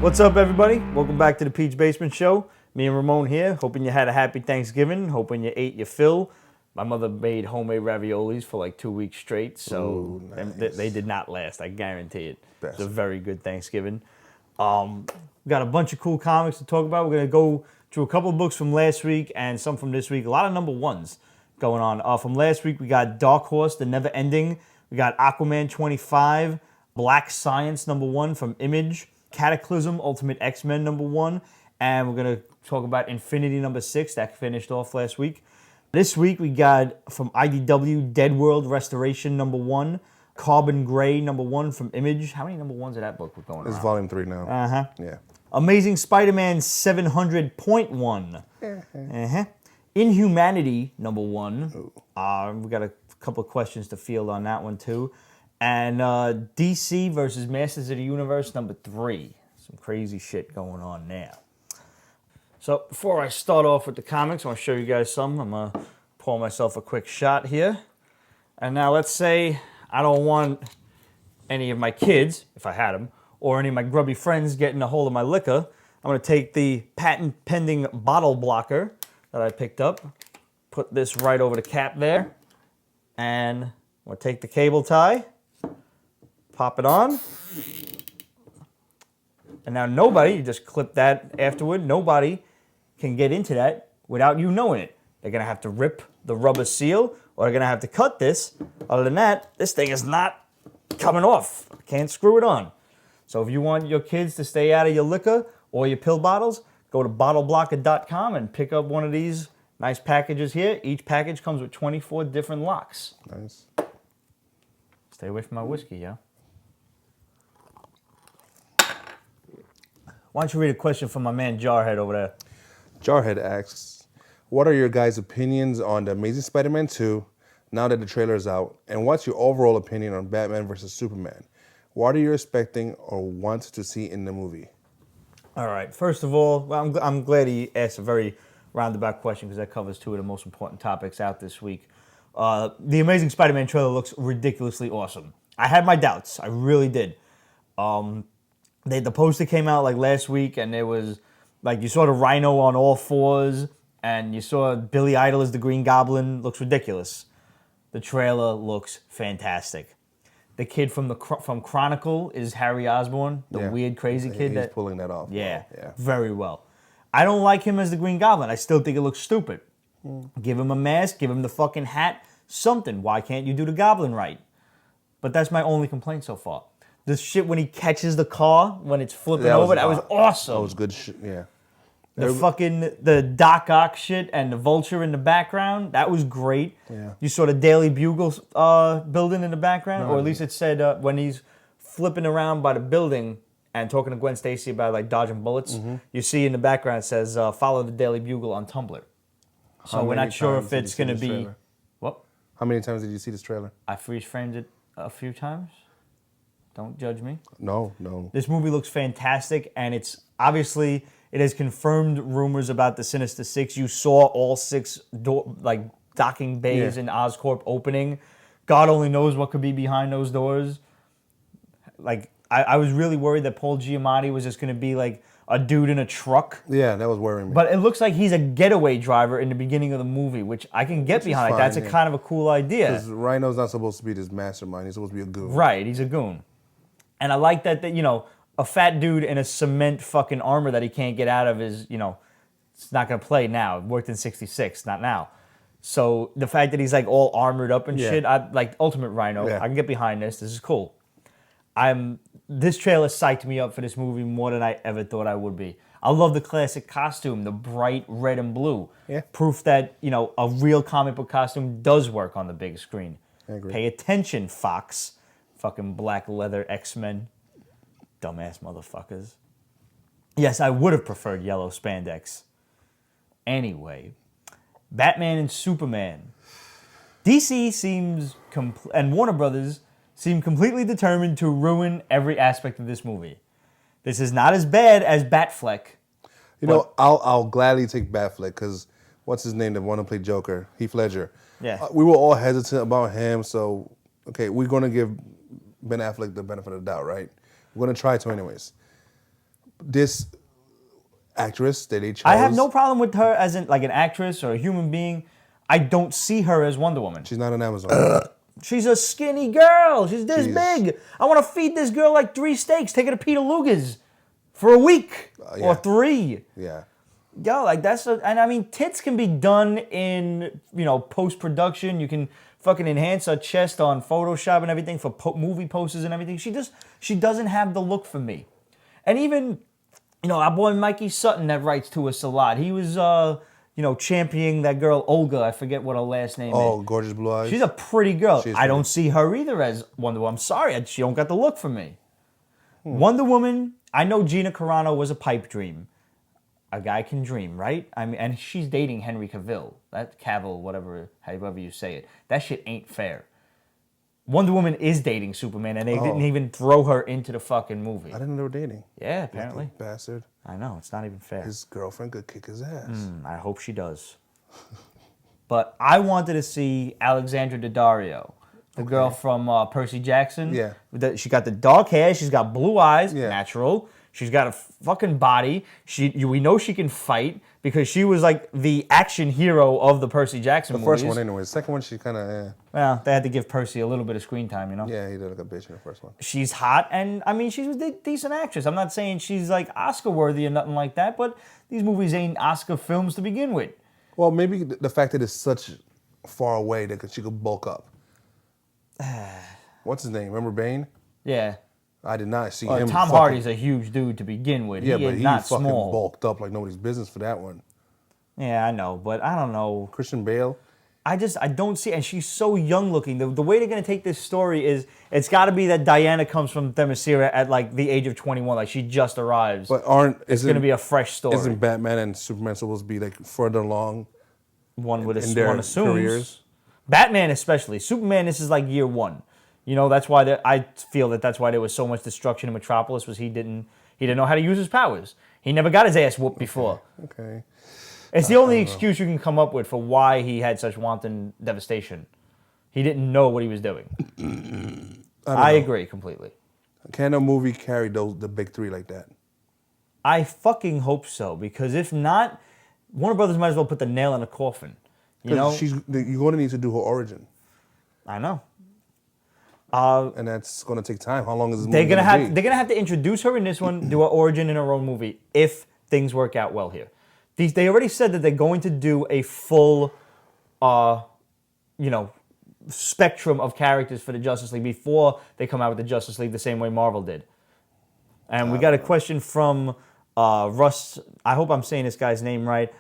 What's up, everybody? Welcome back to the Peach Basement Show. Me and Ramon here, hoping you had a happy Thanksgiving, hoping you ate your fill. My mother made homemade raviolis for like 2 weeks straight, so Ooh, nice. they did not last, I guarantee it. Best. It's a very good Thanksgiving. We got a bunch of cool comics to talk about. We're going to go through a couple of books from last week and some from this week. A lot of number ones going on. From last week, we got Dark Horse, The Never Ending. We got Aquaman 25, Black Science number 1 from Image, Cataclysm, Ultimate XMen number 1, and we're going to talk about Infinity number 6. That finished off last week. This week we got from IDW Dead World Restoration number 1, Carbon Gray number 1 from Image. How many number 1s of that book were going on? It's volume 3 now. Uh-huh. Yeah. Amazing Spider-Man 700.1. Inhumanity number 1. We got a couple of questions to field on that one too. And DC versus Masters of the Universe number 3. Some crazy shit going on there. So before I start off with the comics, I want to show you guys some. I'm going to pour myself a quick shot here. And now let's say I don't want any of my kids, if I had them, or any of my grubby friends getting a hold of my liquor. I'm going to take the patent-pending bottle blocker that I picked up, put this right over the cap there, and I'm going to take the cable tie, pop it on. And now nobody, you just clip that afterward, nobody can get into that without you knowing it. They're going to have to rip the rubber seal, or they're going to have to cut this. Other than that, this thing is not coming off. Can't screw it on. So if you want your kids to stay out of your liquor or your pill bottles, go to bottleblocker.com and pick up one of these nice packages here. Each package comes with 24 different locks. Nice. Stay away from my whiskey, yo. Why don't you read a question from my man Jarhead over there? Jarhead asks, what are your guys' opinions on The Amazing Spider-Man 2 now that the trailer is out? And what's your overall opinion on Batman versus Superman? What are you expecting or want to see in the movie? All right. First of all, well, I'm glad he asked a very roundabout question because that covers 2 of the most important topics out this week. The Amazing Spider-Man trailer looks ridiculously awesome. I had my doubts. I really did. The poster came out like last week, and it was like you saw the Rhino on all 4s, and you saw Billy Idol as the Green Goblin. Looks ridiculous. The trailer looks fantastic. The kid from Chronicle is Harry Osborn, the weird, crazy kid. He's pulling that off. Yeah, very well. I don't like him as the Green Goblin. I still think it looks stupid. Give him a mask, give him the fucking hat, something. Why can't you do the Goblin right? But that's my only complaint so far. The shit when he catches the car, when it's flipping over, that was awesome. That was good shit, yeah. The Doc Ock shit and the Vulture in the background, that was great. Yeah. You saw the Daily Bugle building in the background, or at least it said when he's flipping around by the building and talking to Gwen Stacy about like dodging bullets, you see in the background it says follow the Daily Bugle on Tumblr. So we're not sure if it's going to be... Trailer? What? How many times did you see this trailer? I freeze framed it a few times. Don't judge me. No. This movie looks fantastic, and it's obviously... It has confirmed rumors about the Sinister Six. You saw all 6 docking bays in Oscorp opening. God only knows what could be behind those doors. Like, I was really worried that Paul Giamatti was just going to be like a dude in a truck. Yeah, that was worrying me. But it looks like he's a getaway driver in the beginning of the movie, which I can get behind. That's a kind of a cool idea. Because Rhino's not supposed to be this mastermind. He's supposed to be a goon. Right, he's a goon. And I like that a fat dude in a cement fucking armor that he can't get out of is, it's not going to play now. It worked in 66, not now. So the fact that he's like all armored up and shit, I like Ultimate Rhino. Yeah. I can get behind this. This is cool. This trailer psyched me up for this movie more than I ever thought I would be. I love the classic costume, the bright red and blue. Yeah. Proof that, a real comic book costume does work on the big screen. I agree. Pay attention, Fox. Fucking black leather X-Men. Dumbass motherfuckers. Yes, I would have preferred yellow spandex. Anyway, Batman and Superman. DC seems, and Warner Brothers seem completely determined to ruin every aspect of this movie. This is not as bad as Batfleck. I'll gladly take Batfleck because what's his name, the one who played Joker, Heath Ledger. Yeah. We were all hesitant about him, so okay, we're gonna give Ben Affleck the benefit of the doubt, right? We're gonna try to anyways. this actress that they chose. I have no problem with her as an actress or a human being. I don't see her as Wonder Woman. She's not an Amazon. She's a skinny girl. She's this big. I want to feed this girl like 3 steaks. Take her to Peter Luger's for a week or 3. Yeah. Yo, and I mean, tits can be done in, post-production. You can fucking enhance her chest on Photoshop and everything for movie posters and everything. She doesn't have the look for me. And even, our boy Mikey Sutton that writes to us a lot. He was, championing that girl Olga. I forget what her last name is. Oh, gorgeous blue eyes. She's a pretty girl. She's I don't see her either as Wonder Woman. I'm sorry, she don't got the look for me. Wonder Woman, I know Gina Carano was a pipe dream. A guy can dream, right? I mean, and she's dating Henry Cavill. That Cavill, however you say it. That shit ain't fair. Wonder Woman is dating Superman, and they didn't even throw her into the fucking movie. I didn't know they were dating. Yeah, apparently. Bastard. I know, it's not even fair. His girlfriend could kick his ass. I hope she does. But I wanted to see Alexandra Daddario, the girl from Percy Jackson. Yeah. She got the dark hair. She's got blue eyes, Yeah. natural. She's got a fucking body. We know she can fight because she was like the action hero of the Percy Jackson movies. The first one, anyway. The second one, she kind of, Well, they had to give Percy a little bit of screen time, Yeah, he did like a bitch in the first one. She's hot, and I mean, she's a decent actress. I'm not saying she's like Oscar worthy or nothing like that, but these movies ain't Oscar films to begin with. Well, maybe the fact that it's such far away that she could bulk up. What's his name? Remember Bane? Yeah. I did not see him. Tom Hardy's a huge dude to begin with. Yeah, he but is he not fucking small. bulked up like nobody's business for that one. Yeah, I know, but I don't know. Christian Bale. I don't see, and she's so young looking. The way they're gonna take this story is it's got to be that Diana comes from Themyscira at like the age of 21, like she just arrives. But it's gonna be a fresh story. Isn't Batman and Superman supposed to be like further along? One in their careers? Batman especially. Superman, this is like year 1. That's why I feel that's why there was so much destruction in Metropolis was he didn't know how to use his powers. He never got his ass whooped before. Okay. It's the only excuse you can come up with for why he had such wanton devastation. He didn't know what he was doing. I agree completely. Can a movie carry the big 3 like that? I fucking hope so, because if not, Warner Brothers might as well put the nail in the coffin. You're going to need to do her origin. I know. And that's going to take time. How long is this movie They're gonna have to introduce her in this one, do her origin in her own movie, if things work out well here. They already said that they're going to do a full, spectrum of characters for the Justice League before they come out with the Justice League the same way Marvel did. And we got a question from Russ. I hope I'm saying this guy's name right.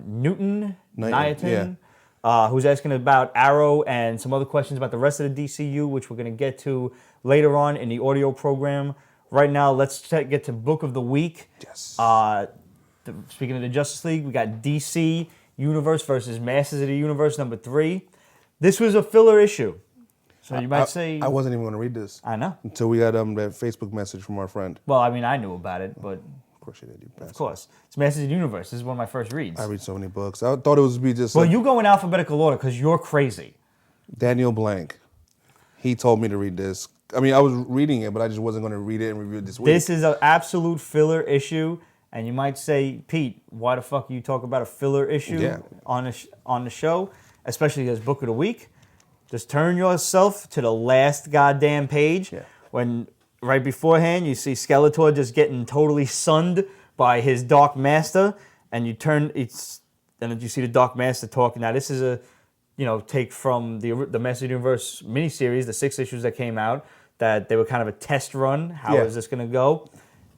Newton. Yeah. Who's asking about Arrow and some other questions about the rest of the DCU, which we're going to get to later on in the audio program. Right now, let's get to Book of the Week. Yes. Speaking of the Justice League, we got DC Universe versus Masters of the Universe number 3. This was a filler issue. So you might say... I wasn't even going to read this. I know. Until we got that Facebook message from our friend. Well, I mean, I knew about it, but... Of course you did, you bastard. Of course. It's Masters of the Universe. This is one of my first reads. I read so many books. I thought it was be just... Well, you go in alphabetical order because you're crazy. Daniel Blank. He told me to read this. I mean, I was reading it, but I just wasn't going to read it and review it this week. This is an absolute filler issue, and you might say, Pete, why the fuck you talk about a filler issue on the show, especially as Book of the Week? Just turn yourself to the last goddamn page when right beforehand you see Skeletor just getting totally sunned by his Dark Master, and you see the Dark Master talking. Now this is a take from the Masters of the Universe miniseries, the 6 issues that came out, that they were kind of a test run. How is this going to go?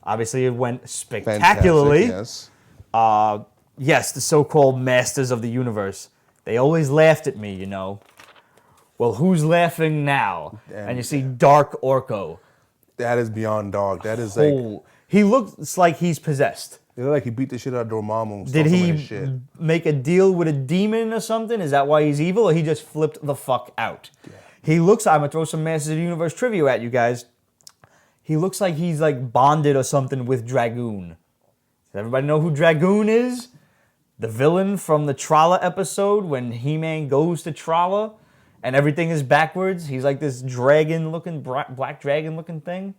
Obviously, it went spectacularly. Fantastic, yes. Yes, the so-called Masters of the Universe. They always laughed at me, Well, who's laughing now? And you see Dark Orko. That is beyond dark. That is like... He looks like he's possessed. It looked like he beat the shit out of Dormammu. Did he make a deal with a demon or something? Is that why he's evil, or he just flipped the fuck out? Yeah. He looks... I'm going to throw some Masters of the Universe trivia at you guys. He looks like he's like bonded or something with Dragoon. Does everybody know who Dragoon is? The villain from the Tralla episode when He-Man goes to Tralla and everything is backwards. He's like this dragon-looking, black dragon-looking thing.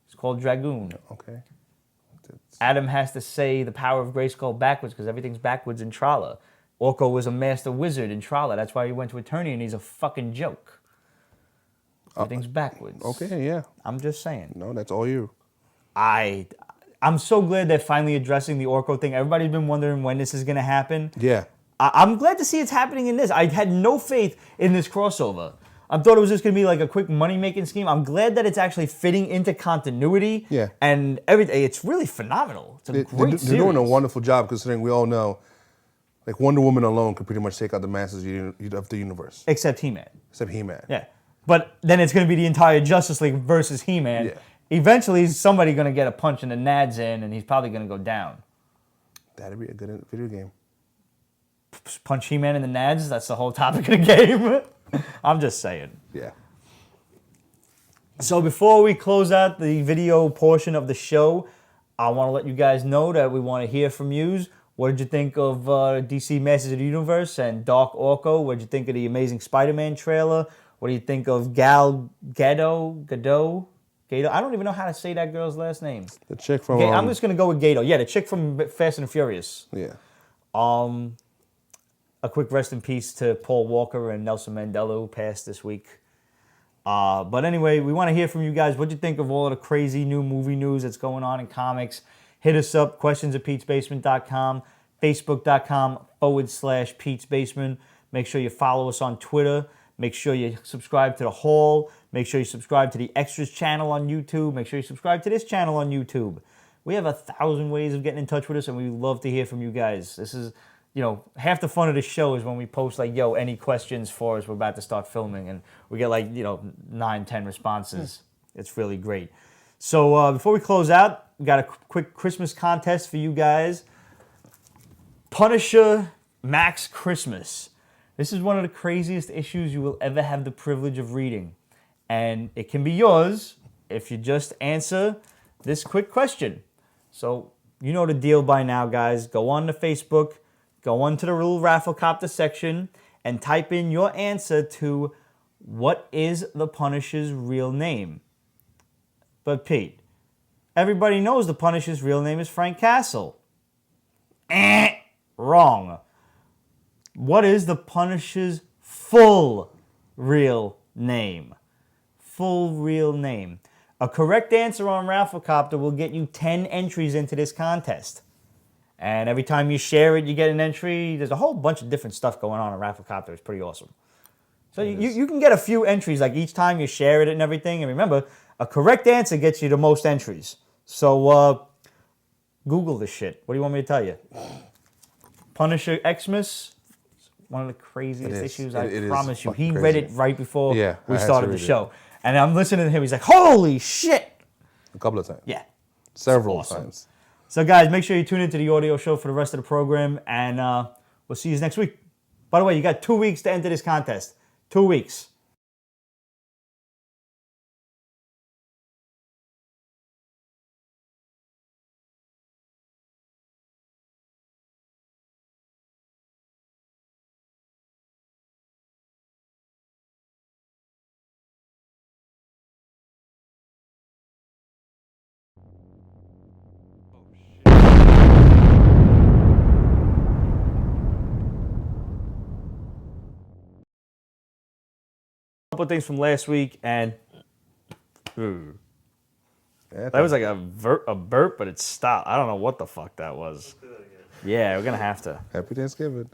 It's called Dragoon. Okay. Adam has to say the power of Grayskull backwards because everything's backwards in Trala. Orko was a master wizard in Trala. That's why he went to Eternia, and he's a fucking joke. Everything's backwards. Okay, yeah. I'm just saying. No, that's all you. I'm so glad they're finally addressing the Orko thing. Everybody's been wondering when this is going to happen. Yeah. I'm glad to see it's happening in this. I had no faith in this crossover. I thought it was just going to be like a quick money-making scheme. I'm glad that it's actually fitting into continuity. Yeah. And everything. It's really phenomenal. It's a great series. They're doing a wonderful job considering we all know, like, Wonder Woman alone could pretty much take out the masses of the universe. Except He-Man. Except He-Man. Yeah. But then it's going to be the entire Justice League versus He-Man. Yeah. Eventually, somebody's going to get a punch in the nads in, and he's probably going to go down. That'd be a good video game. Punch He-Man in the nads? That's the whole topic of the game? I'm just saying. Yeah. So before we close out the video portion of the show, I want to let you guys know that we want to hear from you. What did you think of DC Masters of the Universe and Dark Orko? What did you think of the Amazing Spider-Man trailer? What do you think of Gadot? I don't even know how to say that girl's last name. The chick from... I'm just going to go with Gadot. Yeah, the chick from Fast and Furious. Yeah. A quick rest in peace to Paul Walker and Nelson Mandela, who passed this week. But anyway, we want to hear from you guys. What do you think of all of the crazy new movie news that's going on in comics? Hit us up, questions@PetesBasement.com, Facebook.com/PetesBasement. Make sure you follow us on Twitter. Make sure you subscribe to The Hall. Make sure you subscribe to the Extras channel on YouTube. Make sure you subscribe to this channel on YouTube. We have 1,000 ways of getting in touch with us, and we love to hear from you guys. This is, half the fun of the show is when we post, like, any questions for us? We're about to start filming, and we get, 9, 10 responses. It's really great. So before we close out, we got a quick Christmas contest for you guys. Punisher Max Christmas. This is one of the craziest issues you will ever have the privilege of reading. And it can be yours if you just answer this quick question. So, you know the deal by now, guys. Go on to Facebook, go on to the little Rafflecopter section, and type in your answer to what is the Punisher's real name. But Pete, everybody knows the Punisher's real name is Frank Castle. Wrong. What is the Punisher's full real name? Full real name. A correct answer on Rafflecopter will get you 10 entries into this contest. And every time you share it, you get an entry. There's a whole bunch of different stuff going on Rafflecopter. It's pretty awesome. So you can get a few entries, like each time you share it and everything. And remember, a correct answer gets you the most entries. So Google this shit. What do you want me to tell you? Punisher Xmas. One of the craziest issues, I promise you. He read it right before we started the show. And I'm listening to him. He's like, holy shit. A couple of times. Yeah. Several times. So, guys, make sure you tune into the audio show for the rest of the program. And we'll see you next week. By the way, you got 2 weeks to enter this contest. 2 weeks. Couple of things from last week, and that was like a burp, but it stopped. I don't know what the fuck that was. Yeah, we're gonna have to. Happy Thanksgiving.